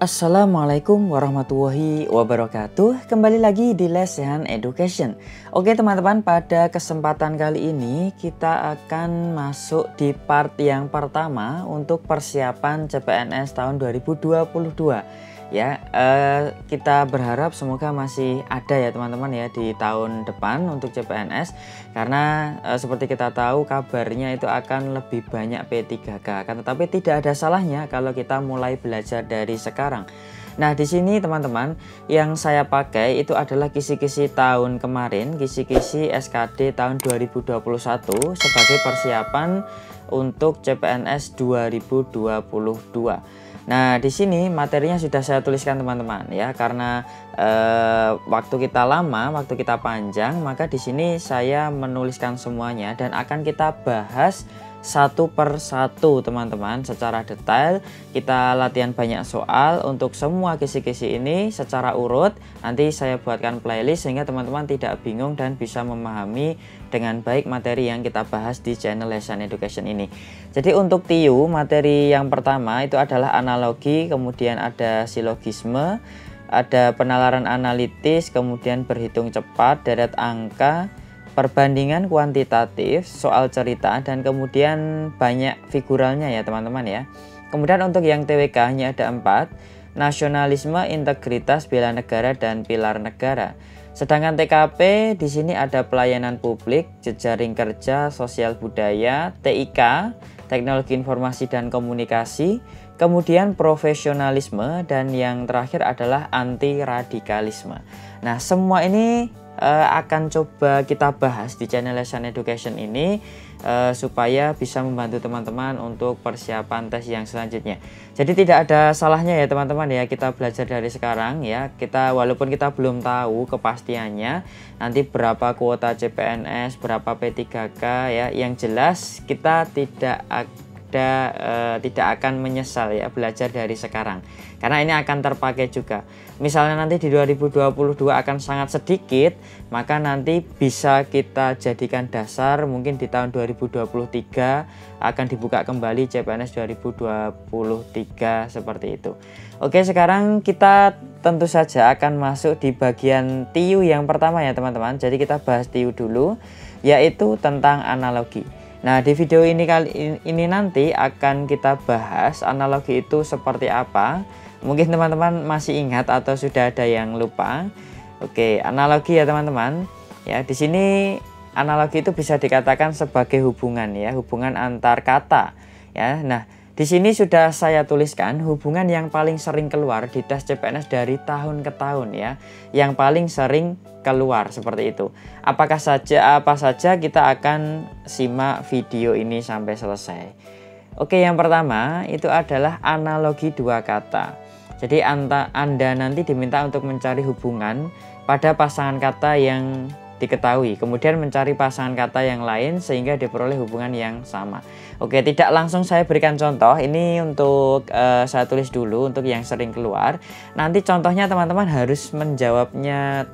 Assalamualaikum warahmatullahi wabarakatuh. Kembali lagi di Lesehan Education. Oke teman-teman, pada kesempatan kali ini kita akan masuk di part yang pertama untuk persiapan CPNS tahun 2022. Ya, kita berharap semoga masih ada ya teman-teman ya di tahun depan untuk CPNS, karena seperti kita tahu kabarnya itu akan lebih banyak P3K, kan tetapi tidak ada salahnya kalau kita mulai belajar dari sekarang. Nah, di sini teman-teman yang saya pakai itu adalah kisi-kisi tahun kemarin, kisi-kisi SKD tahun 2021 sebagai persiapan untuk CPNS 2022. Nah, di sini materinya sudah saya tuliskan teman-teman ya, karena waktu kita lama, waktu kita panjang, maka di sini saya menuliskan semuanya dan akan kita bahas satu per satu teman-teman secara detail. Kita latihan banyak soal untuk semua kisi-kisi ini secara urut. Nanti saya buatkan playlist sehingga teman-teman tidak bingung dan bisa memahami dengan baik materi yang kita bahas di channel Lesehan Education ini. Jadi untuk TIU, materi yang pertama itu adalah analogi, kemudian ada silogisme, ada penalaran analitis, kemudian berhitung cepat, deret angka, perbandingan kuantitatif, soal cerita, dan kemudian banyak figuralnya ya teman-teman ya. Kemudian untuk yang TWK hanya ada 4, nasionalisme, integritas, bela negara, dan pilar negara. Sedangkan TKP di sini ada pelayanan publik, jejaring kerja, sosial budaya, TIK, teknologi informasi dan komunikasi, kemudian profesionalisme, dan yang terakhir adalah anti radikalisme. Nah, semua ini akan coba kita bahas di channel Lesehan Education ini supaya bisa membantu teman-teman untuk persiapan tes yang selanjutnya. Jadi tidak ada salahnya ya teman-teman ya kita belajar dari sekarang ya. Walaupun kita belum tahu kepastiannya nanti berapa kuota CPNS, berapa P3K ya, yang jelas kita tidak akan menyesal ya belajar dari sekarang, karena ini akan terpakai juga. Misalnya nanti di 2022 akan sangat sedikit, maka nanti bisa kita jadikan dasar mungkin di tahun 2023 akan dibuka kembali CPNS 2023 seperti itu. Oke, sekarang kita tentu saja akan masuk di bagian TIU yang pertama ya teman-teman. Jadi kita bahas TIU dulu, yaitu tentang analogi. Nah, di video ini nanti akan kita bahas analogi itu seperti apa. Mungkin teman-teman masih ingat atau sudah ada yang lupa. Oke, analogi ya teman-teman. Ya, di sini analogi itu bisa dikatakan sebagai hubungan ya, hubungan antar kata. Ya, nah di sini sudah saya tuliskan hubungan yang paling sering keluar di tes CPNS dari tahun ke tahun ya. Yang paling sering keluar seperti itu. Apa saja kita akan simak video ini sampai selesai. Oke, yang pertama itu adalah analogi dua kata. Jadi Anda nanti diminta untuk mencari hubungan pada pasangan kata yang diketahui, kemudian mencari pasangan kata yang lain sehingga diperoleh hubungan yang sama. Oke, tidak langsung saya berikan contoh. Ini untuk saya tulis dulu untuk yang sering keluar. Nanti contohnya teman-teman harus menjawabnya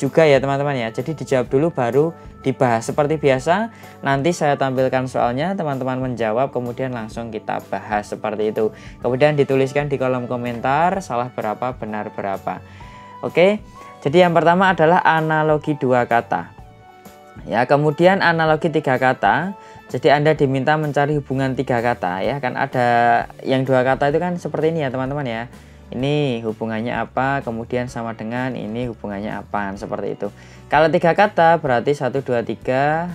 juga ya teman-teman ya. Jadi dijawab dulu baru dibahas. Seperti biasa, nanti saya tampilkan soalnya, teman-teman menjawab, kemudian langsung kita bahas seperti itu. Kemudian dituliskan di kolom komentar salah berapa, benar berapa. Oke. Jadi yang pertama adalah analogi dua kata. Ya, kemudian analogi tiga kata. Jadi Anda diminta mencari hubungan tiga kata ya. Kan ada yang dua kata itu kan seperti ini ya teman-teman ya. Ini hubungannya apa, kemudian sama dengan ini hubungannya apa, seperti itu. Kalau tiga kata berarti 1, 2, 3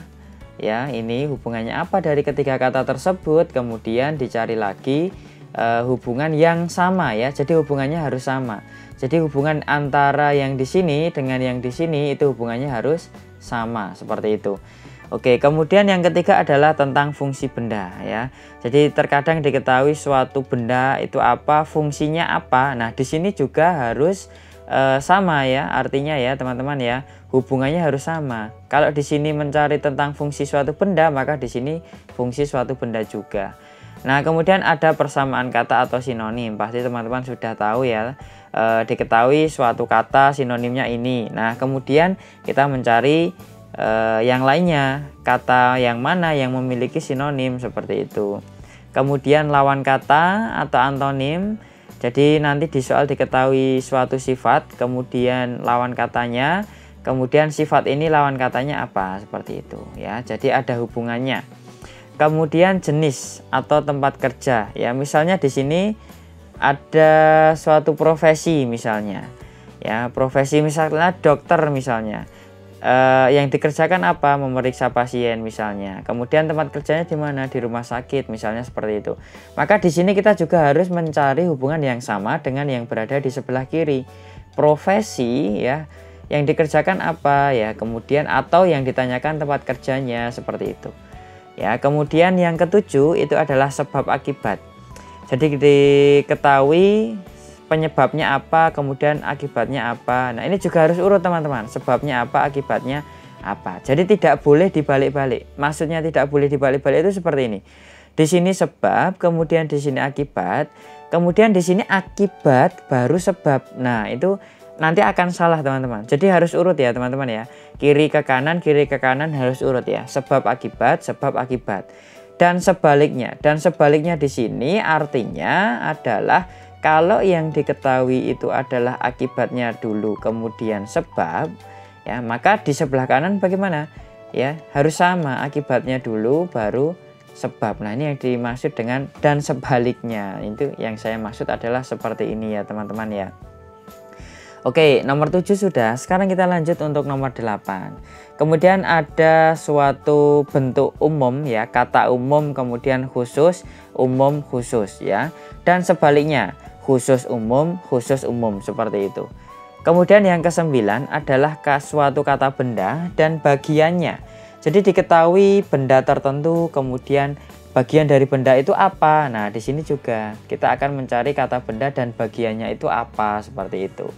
ya, ini hubungannya apa dari ketiga kata tersebut, kemudian dicari lagi hubungan yang sama ya. Jadi hubungannya harus sama. Jadi hubungan antara yang di sini dengan yang di sini itu hubungannya harus sama seperti itu. Oke, kemudian yang ketiga adalah tentang fungsi benda ya. Jadi terkadang diketahui suatu benda itu apa, fungsinya apa. Nah, di sini juga harus sama ya, artinya ya teman-teman ya, hubungannya harus sama. Kalau di sini mencari tentang fungsi suatu benda, maka di sini fungsi suatu benda juga. Nah, kemudian ada persamaan kata atau sinonim. Pasti teman-teman sudah tahu ya. Diketahui suatu kata sinonimnya ini. Nah, kemudian kita mencari yang lainnya, kata yang mana yang memiliki sinonim seperti itu. Kemudian lawan kata atau antonim. Jadi nanti di soal diketahui suatu sifat, kemudian lawan katanya, kemudian sifat ini lawan katanya apa, seperti itu ya. Jadi ada hubungannya. Kemudian jenis atau tempat kerja ya, misalnya di sini ada suatu profesi misalnya ya, profesi misalnya dokter misalnya. Yang dikerjakan apa? Memeriksa pasien misalnya. Kemudian tempat kerjanya di mana? Di rumah sakit misalnya, seperti itu. Maka di sini kita juga harus mencari hubungan yang sama dengan yang berada di sebelah kiri. Profesi ya, yang dikerjakan apa ya, kemudian atau yang ditanyakan tempat kerjanya, seperti itu. Ya, kemudian yang ketujuh itu adalah sebab akibat. Jadi diketahui penyebabnya apa, kemudian akibatnya apa. Nah, ini juga harus urut teman-teman, sebabnya apa, akibatnya apa. Jadi tidak boleh dibalik-balik. Maksudnya tidak boleh dibalik-balik itu seperti ini. Di sini sebab, kemudian di sini akibat, kemudian di sini akibat baru sebab. Nah, itu nanti akan salah teman-teman. Jadi harus urut ya teman-teman ya. Kiri ke kanan harus urut ya. Sebab akibat, sebab akibat. Dan sebaliknya. Dan sebaliknya di sini artinya adalah kalau yang diketahui itu adalah akibatnya dulu kemudian sebab ya, maka di sebelah kanan bagaimana? Ya, harus sama, akibatnya dulu baru sebab. Nah, ini yang dimaksud dengan dan sebaliknya. Itu yang saya maksud adalah seperti ini ya teman-teman ya. Oke, nomor 7 sudah. Sekarang kita lanjut untuk nomor 8. Kemudian ada suatu bentuk umum ya, kata umum kemudian khusus, umum khusus ya. Dan sebaliknya, khusus umum, seperti itu. Kemudian yang ke-9 adalah suatu kata benda dan bagiannya. Jadi diketahui benda tertentu, kemudian bagian dari benda itu apa. Nah, di sini juga kita akan mencari kata benda dan bagiannya itu apa, seperti itu.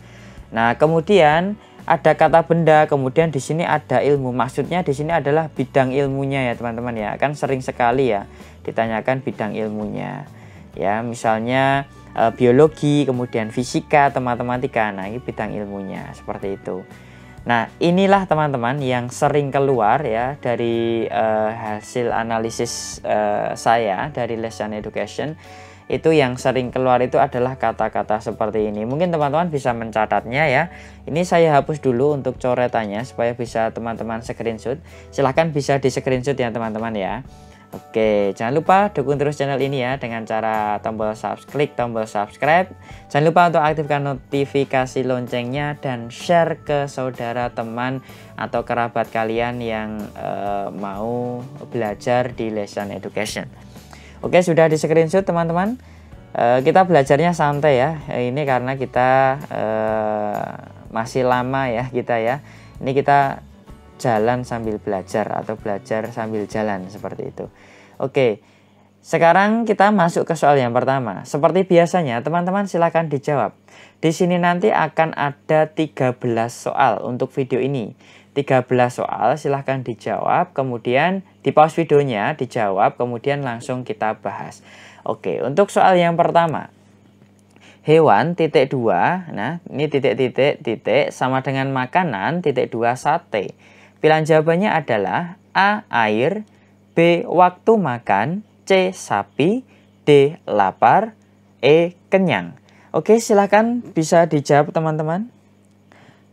Nah, kemudian ada kata benda, kemudian di sini ada ilmu. Maksudnya di sini adalah bidang ilmunya ya teman-teman ya. Kan sering sekali ya ditanyakan bidang ilmunya. Ya, misalnya biologi, kemudian fisika atau matematika. Nah, ini bidang ilmunya, seperti itu. Nah, inilah teman-teman yang sering keluar ya dari hasil analisis saya dari Lesson Education. Itu yang sering keluar itu adalah kata-kata seperti ini. Mungkin teman-teman bisa mencatatnya ya. Ini saya hapus dulu untuk coretannya supaya bisa teman-teman screenshot. Silahkan bisa di screenshot ya teman-teman ya. Oke, jangan lupa dukung terus channel ini ya dengan cara klik tombol subscribe. Jangan lupa untuk aktifkan notifikasi loncengnya dan share ke saudara, teman, atau kerabat kalian yang mau belajar di Lesson Education. Oke, sudah di screenshot teman-teman. Kita belajarnya santai ya. Ini karena kita masih lama ya kita ya. Ini kita jalan sambil belajar atau belajar sambil jalan, seperti itu. Oke, sekarang kita masuk ke soal yang pertama. Seperti biasanya teman-teman silahkan dijawab. Di sini nanti akan ada 13 soal untuk video ini. 13 soal silahkan dijawab, kemudian di pause videonya dijawab, kemudian langsung kita bahas. Oke, untuk soal yang pertama, hewan titik 2, nah ini titik sama dengan makanan titik 2 sate. Pilihan jawabannya adalah A. Air, B. Waktu makan, C. Sapi, D. Lapar, E. Kenyang. Oke, silahkan bisa dijawab teman-teman.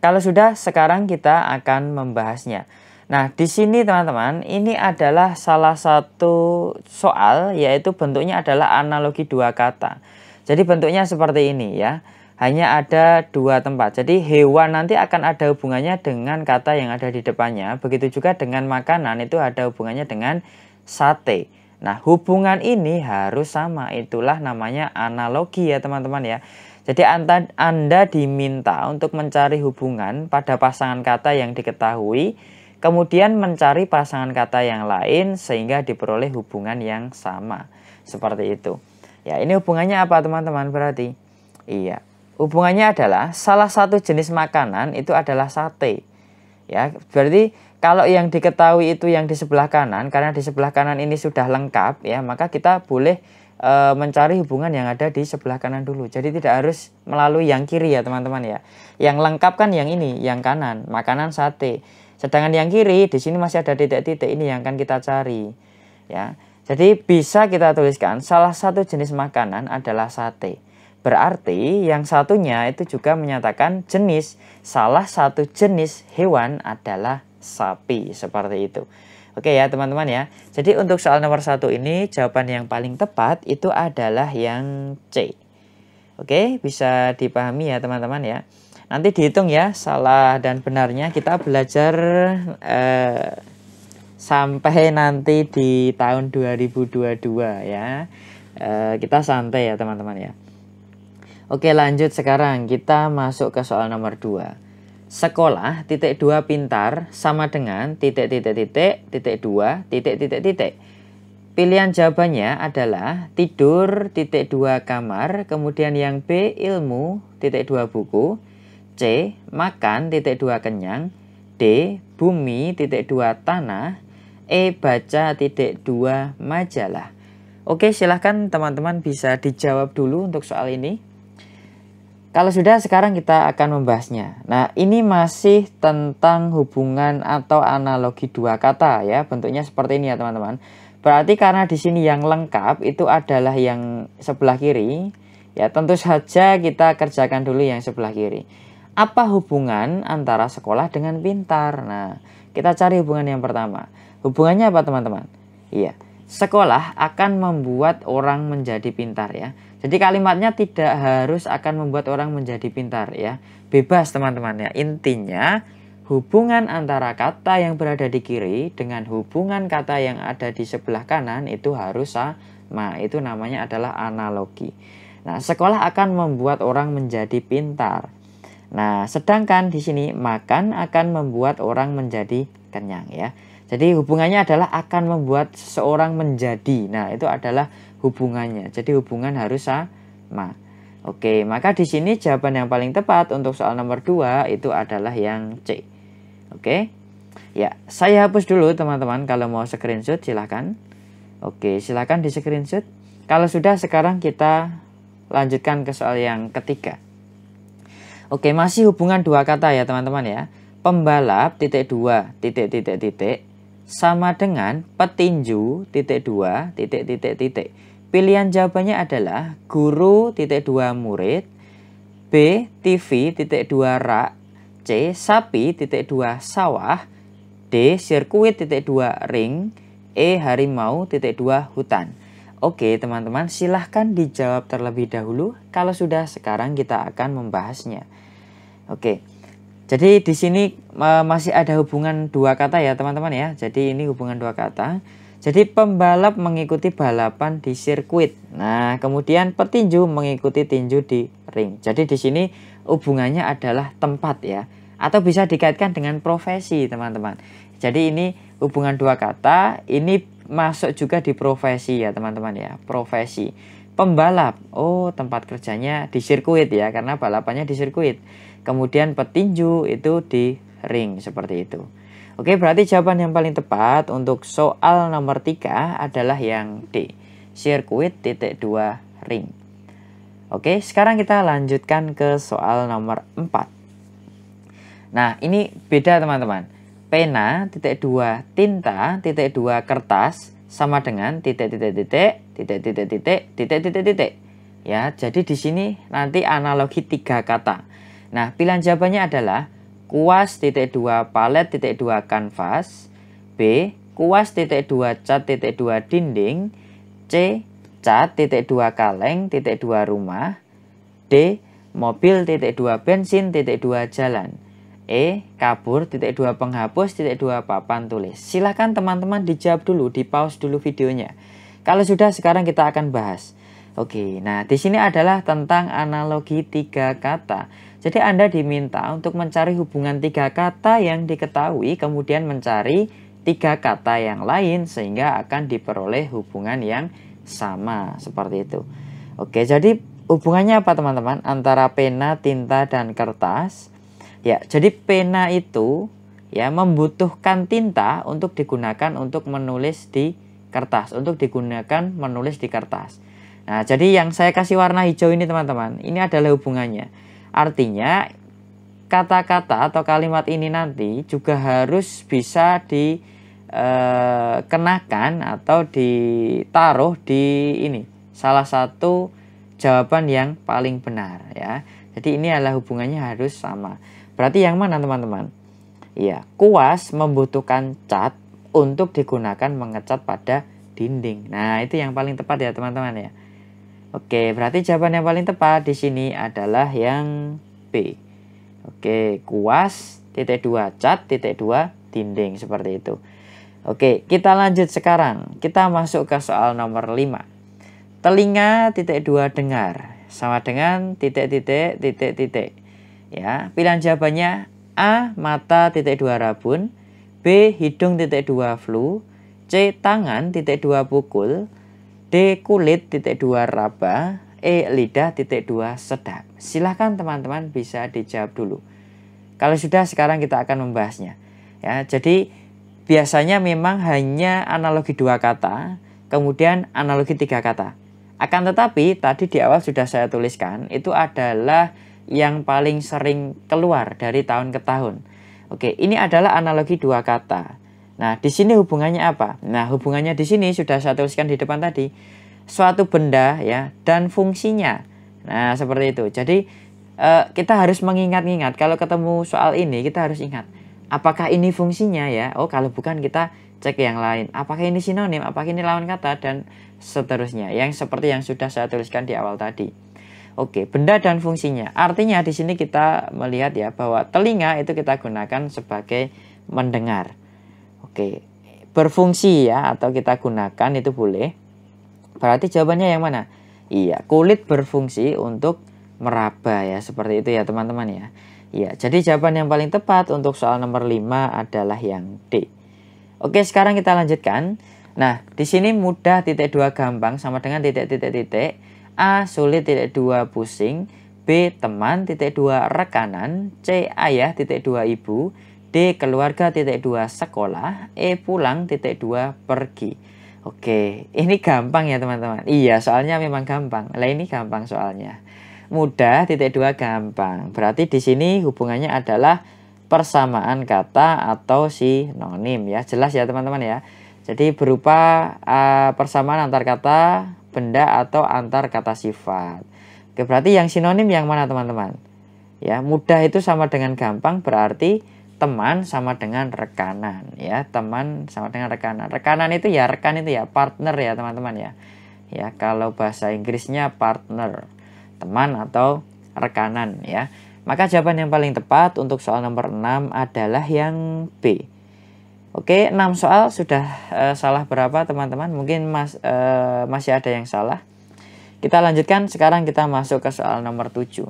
Kalau sudah, sekarang kita akan membahasnya. Nah, di sini teman-teman, ini adalah salah satu soal, yaitu bentuknya adalah analogi dua kata. Jadi bentuknya seperti ini ya. Hanya ada dua tempat. Jadi hewan nanti akan ada hubungannya dengan kata yang ada di depannya. Begitu juga dengan makanan itu ada hubungannya dengan sate. Nah, hubungan ini harus sama. Itulah namanya analogi ya teman-teman ya. Jadi Anda diminta untuk mencari hubungan pada pasangan kata yang diketahui. Kemudian mencari pasangan kata yang lain sehingga diperoleh hubungan yang sama. Seperti itu. Ya, ini hubungannya apa teman-teman berarti? Iya. Hubungannya adalah salah satu jenis makanan itu adalah sate. Ya, berarti kalau yang diketahui itu yang di sebelah kanan, karena di sebelah kanan ini sudah lengkap ya, maka kita boleh mencari hubungan yang ada di sebelah kanan dulu. Jadi tidak harus melalui yang kiri ya teman-teman ya. Yang lengkap kan yang ini, yang kanan, makanan sate. Sedangkan yang kiri di sini masih ada titik-titik, ini yang akan kita cari. Ya. Jadi bisa kita tuliskan salah satu jenis makanan adalah sate. Berarti yang satunya itu juga menyatakan jenis. Salah satu jenis hewan adalah sapi. Seperti itu. Oke ya teman-teman ya. Jadi untuk soal nomor 1 ini jawaban yang paling tepat itu adalah yang C. Oke, bisa dipahami ya teman-teman ya. Nanti dihitung ya salah dan benarnya, kita belajar sampai nanti di tahun 2022 ya. Kita santai ya teman-teman ya. Oke, lanjut sekarang kita masuk ke soal nomor 2. Sekolah titik 2 pintar sama dengan titik titik titik titik 2 titik titik titik. Pilihan jawabannya adalah tidur titik 2 kamar, kemudian yang B ilmu titik 2 buku, C makan titik 2 kenyang, D bumi titik 2 tanah, E baca titik 2 majalah. Oke, silahkan teman-teman bisa dijawab dulu untuk soal ini. Kalau sudah, sekarang kita akan membahasnya. Nah, ini masih tentang hubungan atau analogi dua kata ya. Bentuknya seperti ini ya teman-teman. Berarti karena di sini yang lengkap itu adalah yang sebelah kiri. Ya, tentu saja kita kerjakan dulu yang sebelah kiri. Apa hubungan antara sekolah dengan pintar? Nah, kita cari hubungan yang pertama. Hubungannya apa teman-teman? Iya, sekolah akan membuat orang menjadi pintar ya. Jadi kalimatnya tidak harus akan membuat orang menjadi pintar ya. Bebas teman-teman ya. Intinya hubungan antara kata yang berada di kiri dengan hubungan kata yang ada di sebelah kanan itu harus sama. Itu namanya adalah analogi. Nah, sekolah akan membuat orang menjadi pintar. Nah, sedangkan di sini makan akan membuat orang menjadi kenyang ya. Jadi hubungannya adalah akan membuat seseorang menjadi. Nah, itu adalah hubungannya. Jadi hubungan harus sama. Oke, maka di sini jawaban yang paling tepat untuk soal nomor 2 itu adalah yang C. Oke. Ya, saya hapus dulu teman-teman. Kalau mau screenshot silahkan. Oke, silahkan di screenshot. Kalau sudah, sekarang kita lanjutkan ke soal yang ketiga. Oke, masih hubungan dua kata ya teman-teman ya. Pembalap titik 2 titik titik titik sama dengan petinju titik 2 titik titik titik. Pilihan jawabannya adalah guru titik 2 murid, B TV titik 2 rak, C sapi titik 2 sawah, D sirkuit titik 2 ring, E harimau titik 2 hutan. Oke teman-teman, silahkan dijawab terlebih dahulu. Kalau sudah, sekarang kita akan membahasnya. Oke. Jadi di sini masih ada hubungan dua kata ya teman-teman ya. Jadi ini hubungan dua kata. Jadi pembalap mengikuti balapan di sirkuit. Nah, kemudian petinju mengikuti tinju di ring. Jadi di sini hubungannya adalah tempat ya. Atau bisa dikaitkan dengan profesi teman-teman. Jadi ini hubungan dua kata. Ini masuk juga di profesi ya teman-teman ya. Profesi. Pembalap, oh tempat kerjanya di sirkuit ya. Karena balapannya di sirkuit. Kemudian petinju itu di ring, seperti itu. Oke, berarti jawaban yang paling tepat untuk soal nomor 3 adalah yang D. Sirkuit titik 2 ring. Oke, sekarang kita lanjutkan ke soal nomor 4. Nah, ini beda teman-teman. Pena titik 2 tinta titik 2 kertas sama dengan titik titik titik titik titik titik titik titik titik. Ya, jadi di sini nanti analogi 3 kata. Nah, pilihan jawabannya adalah kuas titik 2 palet titik 2 kanvas, B kuas titik 2 cat titik 2 dinding, C cat titik 2 kaleng titik 2 rumah, D mobil titik 2 bensin titik 2 jalan, E kabur titik 2 penghapus titik 2 papan tulis. Silahkan teman-teman dijawab dulu, di pause dulu videonya. Kalau sudah, sekarang kita akan bahas. Oke, nah di sini adalah tentang analogi 3 kata. Jadi Anda diminta untuk mencari hubungan 3 kata yang diketahui, kemudian mencari 3 kata yang lain sehingga akan diperoleh hubungan yang sama, seperti itu. Oke, jadi hubungannya apa teman-teman? Antara pena, tinta, dan kertas. Ya, jadi pena itu ya membutuhkan tinta untuk digunakan untuk menulis di kertas, Nah, jadi yang saya kasih warna hijau ini teman-teman, ini adalah hubungannya. Artinya kata-kata atau kalimat ini nanti juga harus bisa dikenakan atau ditaruh di ini salah satu jawaban yang paling benar ya. Jadi ini adalah hubungannya harus sama. Berarti yang mana teman-teman? Iya, kuas membutuhkan cat untuk digunakan mengecat pada dinding. Nah, itu yang paling tepat ya teman-teman ya. Oke, berarti jawaban yang paling tepat di sini adalah yang B. Oke, kuas titik 2 cat titik 2 dinding seperti itu. Oke, kita lanjut sekarang. Kita masuk ke soal nomor 5. Telinga titik 2 dengar sama dengan titik titik titik titik. Ya, pilihan jawabannya A. Mata titik 2 rabun, B. Hidung titik 2 flu, C. Tangan titik 2 pukul, D. Kulit titik 2 raba, E. Lidah titik 2 sedap. Silahkan teman-teman bisa dijawab dulu. Kalau sudah, sekarang kita akan membahasnya. Ya, jadi biasanya memang hanya analogi 2 kata, kemudian analogi 3 kata. Akan tetapi tadi di awal sudah saya tuliskan, itu adalah yang paling sering keluar dari tahun ke tahun. Oke, ini adalah analogi 2 kata. Nah, di sini hubungannya apa? Nah, hubungannya di sini sudah saya tuliskan di depan tadi. Suatu benda ya dan fungsinya. Nah, seperti itu. Jadi kita harus mengingat-ingat kalau ketemu soal ini, kita harus ingat apakah ini fungsinya ya. Oh, kalau bukan kita cek yang lain. Apakah ini sinonim, apakah ini lawan kata, dan seterusnya. Yang seperti yang sudah saya tuliskan di awal tadi. Oke, benda dan fungsinya. Artinya di sini kita melihat ya bahwa telinga itu kita gunakan sebagai mendengar. Oke, berfungsi ya atau kita gunakan itu boleh. Berarti jawabannya yang mana? Iya, kulit berfungsi untuk meraba ya, seperti itu ya teman-teman ya. Iya, jadi jawaban yang paling tepat untuk soal nomor 5 adalah yang D. Oke, sekarang kita lanjutkan. Nah, di sini mudah titik 2 gampang sama dengan titik titik titik. A. Sulit titik 2 pusing, B. Teman titik 2 rekanan, C. Ayah titik 2 ibu, D. Keluarga titik 2 sekolah, E. Pulang titik 2 pergi. Oke, ini gampang ya teman-teman. Iya, soalnya memang gampang. Lah ini gampang soalnya. Mudah titik 2 gampang. Berarti di sini hubungannya adalah persamaan kata atau sinonim ya. Jelas ya teman-teman ya. Jadi berupa persamaan antar kata, benda atau antar kata sifat. Oke, berarti yang sinonim yang mana teman-teman? Ya, mudah itu sama dengan gampang, berarti teman sama dengan rekanan ya. Teman sama dengan rekanan. Rekanan itu ya, rekan itu ya partner ya teman-teman ya. Ya, kalau bahasa Inggrisnya partner. Teman atau rekanan ya. Maka jawaban yang paling tepat untuk soal nomor 6 adalah yang B. Oke, 6 soal sudah salah berapa teman-teman? Mungkin masih ada yang salah. Kita lanjutkan, sekarang kita masuk ke soal nomor 7.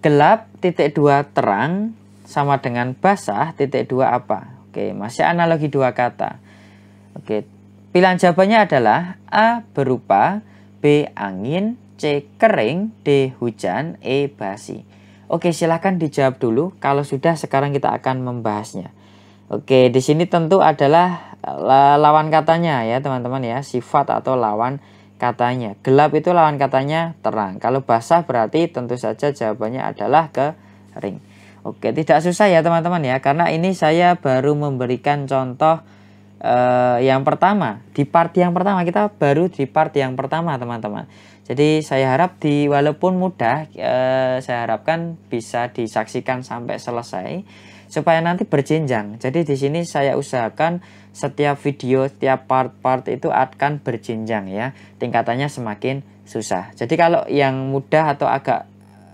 Gelap titik 2 terang sama dengan basah titik 2 apa? Oke, masih analogi 2 kata. Oke, pilihan jawabannya adalah A. berupa, B. angin, C. kering, D. hujan, E. basi. Oke, silahkan dijawab dulu. Kalau sudah, sekarang kita akan membahasnya. Oke, di sini tentu adalah lawan katanya ya teman-teman ya, sifat atau lawan katanya. Gelap itu lawan katanya terang. Kalau basah berarti tentu saja jawabannya adalah kering. Oke, tidak susah ya teman-teman ya, karena ini saya baru memberikan contoh yang pertama. Di part yang pertama, kita baru di part yang pertama teman-teman. Jadi saya harap walaupun mudah, saya harapkan bisa disaksikan sampai selesai supaya nanti berjenjang. Jadi di sini saya usahakan setiap video, setiap part-part itu akan berjenjang ya. Tingkatannya semakin susah. Jadi kalau yang mudah atau agak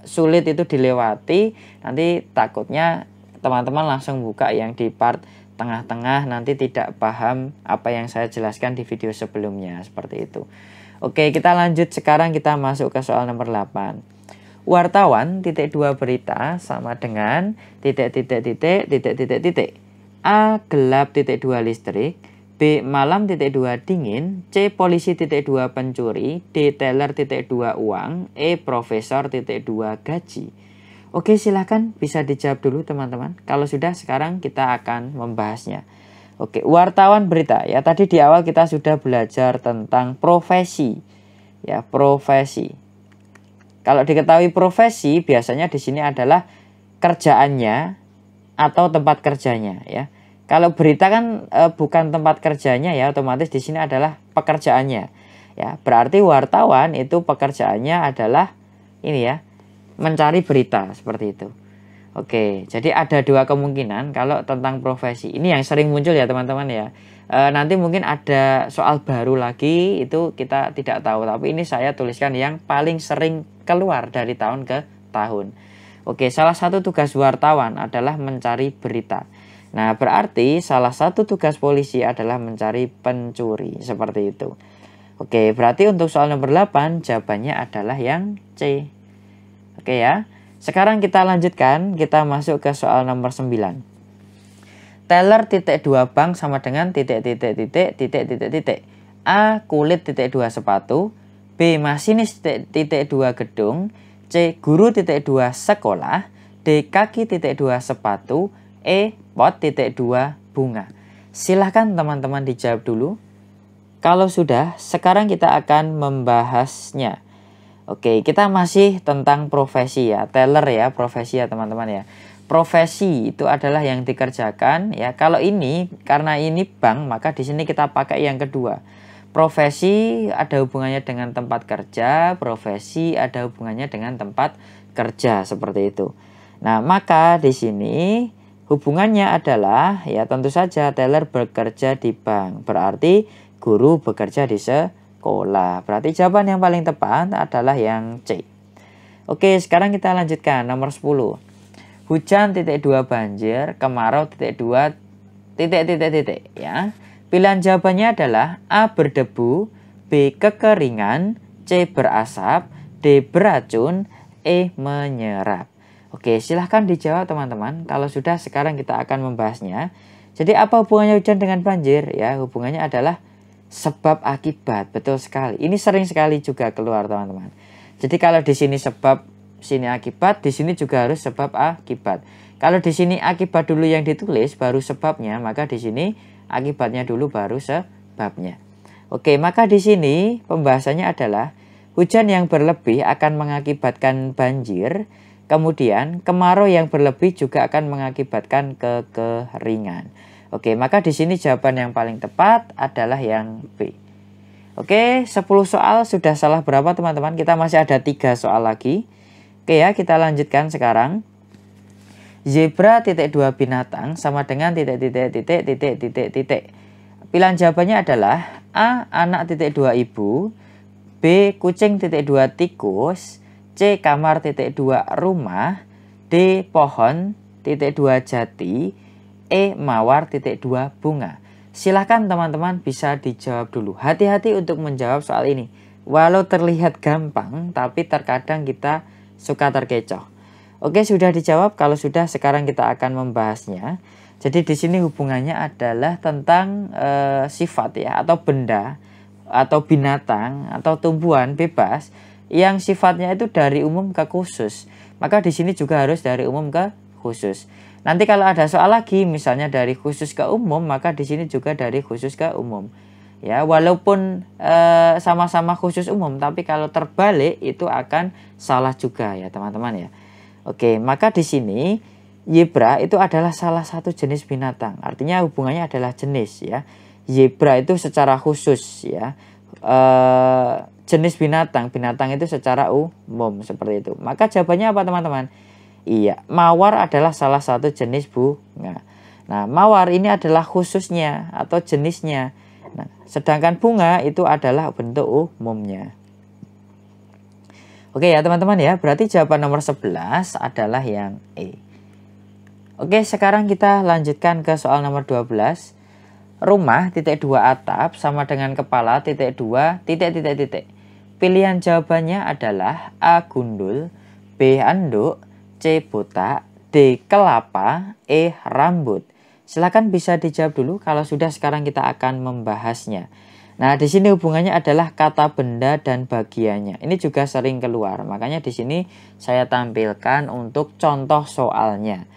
sulit itu dilewati, nanti takutnya teman-teman langsung buka yang di part tengah-tengah, nanti tidak paham apa yang saya jelaskan di video sebelumnya, seperti itu. Oke, kita lanjut sekarang, kita masuk ke soal nomor 8. Wartawan titik 2 berita sama dengan titik titik titik titik titik titik. A. gelap titik 2 listrik, B. malam titik 2 dingin, C. polisi titik 2 pencuri, D. teller titik 2 uang, E. profesor titik 2 gaji. Oke, silahkan bisa dijawab dulu teman-teman. Kalau sudah, sekarang kita akan membahasnya. Oke, wartawan berita ya. Tadi di awal kita sudah belajar tentang profesi. Ya, profesi. Kalau diketahui profesi, biasanya di sini adalah kerjaannya atau tempat kerjanya ya. Kalau berita kan bukan tempat kerjanya ya, otomatis di sini adalah pekerjaannya. Ya, berarti wartawan itu pekerjaannya adalah ini ya, mencari berita seperti itu. Oke, jadi ada dua kemungkinan kalau tentang profesi. Ini yang sering muncul ya teman-teman ya. Nanti mungkin ada soal baru lagi, itu kita tidak tahu. Tapi ini saya tuliskan yang paling sering keluar dari tahun ke tahun. Oke, salah satu tugas wartawan adalah mencari berita. Nah, berarti salah satu tugas polisi adalah mencari pencuri, seperti itu. Oke, berarti untuk soal nomor 8 jawabannya adalah yang C. Oke ya. Sekarang kita lanjutkan, kita masuk ke soal nomor 9. Teller titik 2 bank sama dengan titik. A. Kulit titik 2 sepatu. B. Masinis titik 2 gedung. C. Guru titik 2 sekolah. D. Kaki titik 2 sepatu. E. Pot titik 2 bunga. Silahkan teman-teman dijawab dulu. Kalau sudah, sekarang kita akan membahasnya. Oke, kita masih tentang profesi ya, teller ya, profesi ya teman-teman ya. Profesi itu adalah yang dikerjakan ya. Kalau ini karena ini bank, maka di sini kita pakai yang kedua. Profesi ada hubungannya dengan tempat kerja, profesi ada hubungannya dengan tempat kerja seperti itu. Nah, maka di sini hubungannya adalah ya tentu saja teller bekerja di bank. Berarti guru bekerja di sekolah. Berarti jawaban yang paling tepat adalah yang C. Oke, sekarang kita lanjutkan nomor 10. Hujan titik 2 banjir, kemarau titik 2 titik ya. Pilihan jawabannya adalah A. berdebu, B. kekeringan, C. berasap, D. beracun, E. menyerap. Oke, silahkan dijawab teman-teman. Kalau sudah, sekarang kita akan membahasnya. Jadi apa hubungannya hujan dengan banjir? Ya, hubungannya adalah sebab akibat, betul sekali. Ini sering sekali juga keluar teman-teman. Jadi kalau di sini sebab, sini akibat, di sini juga harus sebab akibat. Kalau di sini akibat dulu yang ditulis, baru sebabnya, maka di sini akibatnya dulu baru sebabnya. Oke, maka di sini pembahasannya adalah hujan yang berlebih akan mengakibatkan banjir, kemudian kemarau yang berlebih juga akan mengakibatkan kekeringan. Oke, maka di sini jawaban yang paling tepat adalah yang B. Oke, 10 soal sudah salah berapa teman-teman? Kita masih ada 3 soal lagi. Oke ya, kita lanjutkan sekarang. Zebra titik 2 binatang sama dengan titik. Pilihan jawabannya adalah A. anak titik 2 ibu, B. kucing titik 2 tikus, C. kamar titik 2 rumah, D. pohon titik 2 jati, E. mawar titik 2 bunga. Silahkan teman-teman bisa dijawab dulu. Hati-hati untuk menjawab soal ini. Walau terlihat gampang, tapi terkadang kita suka terkecoh. Oke, sudah dijawab. Kalau sudah, sekarang kita akan membahasnya. Jadi di sini hubungannya adalah tentang sifat ya, atau benda, atau binatang, atau tumbuhan bebas yang sifatnya itu dari umum ke khusus. Maka di sini juga harus dari umum ke khusus. Nanti kalau ada soal lagi, misalnya dari khusus ke umum, maka di sini juga dari khusus ke umum. Ya, walaupun sama-sama khusus umum, tapi kalau terbalik itu akan salah juga ya teman-teman ya. Oke, maka di sini zebra itu adalah salah satu jenis binatang. Artinya hubungannya adalah jenis ya. Zebra itu secara khusus ya. Jenis binatang itu secara umum seperti itu. Maka jawabannya apa teman-teman? Iya, mawar adalah salah satu jenis bunga. Nah, mawar ini adalah khususnya atau jenisnya. Nah, sedangkan bunga itu adalah bentuk umumnya. Oke ya teman-teman ya, berarti jawaban nomor 11 adalah yang E. Oke, sekarang kita lanjutkan ke soal nomor 12. Rumah titik 2 atap sama dengan kepala titik 2 titik. Pilihan jawabannya adalah A. gundul, B. anduk, C. botak, D. kelapa, E. rambut. Silakan bisa dijawab dulu. Kalau sudah, sekarang kita akan membahasnya. Nah, di sini hubungannya adalah kata benda dan bagiannya. Ini juga sering keluar. Makanya di sini saya tampilkan untuk contoh soalnya.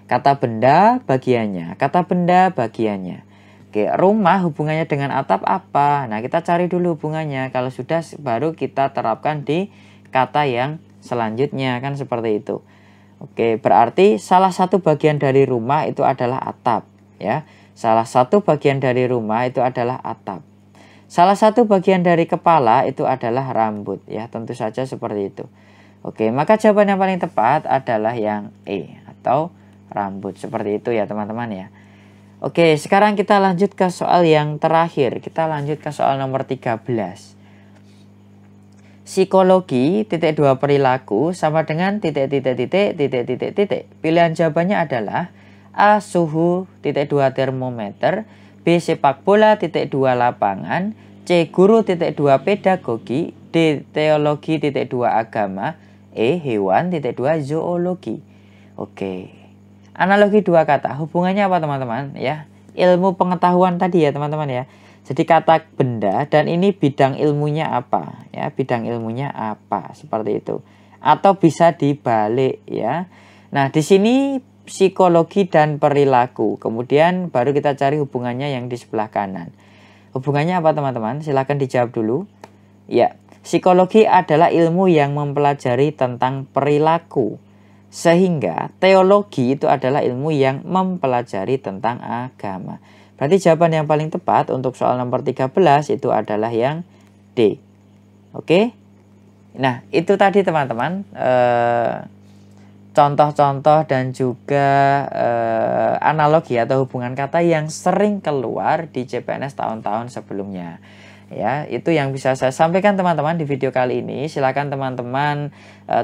Kata benda, bagiannya. Kata benda, bagiannya. Oke, rumah hubungannya dengan atap apa? Nah, kita cari dulu hubungannya. Kalau sudah, baru kita terapkan di kata yang selanjutnya. Kan seperti itu. Oke, berarti salah satu bagian dari rumah itu adalah atap. Ya, salah satu bagian dari rumah itu adalah atap. Salah satu bagian dari kepala itu adalah rambut ya, tentu saja seperti itu. Oke, maka jawaban yang paling tepat adalah yang E atau rambut. Seperti itu ya teman-teman ya. Oke, sekarang kita lanjut ke soal yang terakhir. Kita lanjut ke soal nomor 13. Psikologi titik 2 perilaku sama dengan titik. Pilihan jawabannya adalah A. Suhu titik 2 termometer, B. Sepak bola titik 2 lapangan, C. Guru titik 2 pedagogi, D. Teologi titik 2 agama, E. Hewan titik 2 zoologi. Oke, analogi dua kata, hubungannya apa teman-teman ya? Ilmu pengetahuan tadi ya teman-teman ya. Jadi kata benda dan ini bidang ilmunya apa ya? Bidang ilmunya apa? Seperti itu. Atau bisa dibalik ya. Nah, di sini psikologi dan perilaku. Kemudian baru kita cari hubungannya yang di sebelah kanan. Hubungannya apa teman-teman? Silahkan dijawab dulu. Ya, psikologi adalah ilmu yang mempelajari tentang perilaku. Sehingga teologi itu adalah ilmu yang mempelajari tentang agama. Berarti jawaban yang paling tepat untuk soal nomor 13 itu adalah yang D. Oke. Nah, itu tadi teman-teman contoh-contoh dan juga analogi atau hubungan kata yang sering keluar di CPNS tahun-tahun sebelumnya. Ya, itu yang bisa saya sampaikan teman-teman di video kali ini. Silakan teman-teman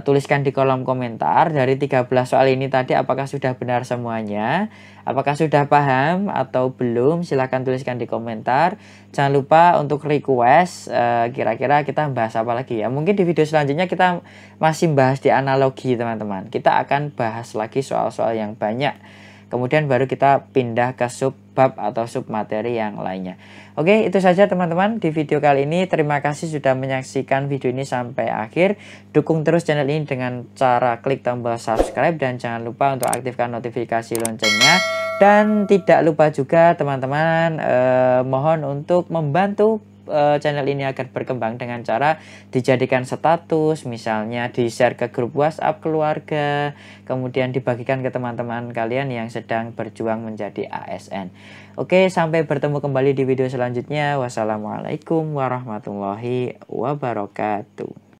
tuliskan di kolom komentar dari 13 soal ini tadi apakah sudah benar semuanya, apakah sudah paham atau belum. Silakan tuliskan di komentar. Jangan lupa untuk request kira-kira kita bahas apa lagi ya. Mungkin di video selanjutnya kita masih bahas di analogi teman-teman. Kita akan bahas lagi soal-soal yang banyak. Kemudian baru kita pindah ke sub bab atau sub materi yang lainnya. Oke, itu saja teman-teman di video kali ini. Terima kasih sudah menyaksikan video ini sampai akhir. Dukung terus channel ini dengan cara klik tombol subscribe dan jangan lupa untuk aktifkan notifikasi loncengnya. Dan tidak lupa juga teman-teman mohon untuk membantu channel ini agar berkembang dengan cara dijadikan status, misalnya di-share ke grup WhatsApp keluarga, kemudian dibagikan ke teman-teman kalian yang sedang berjuang menjadi ASN. Oke, sampai bertemu kembali di video selanjutnya. Wassalamualaikum warahmatullahi wabarakatuh.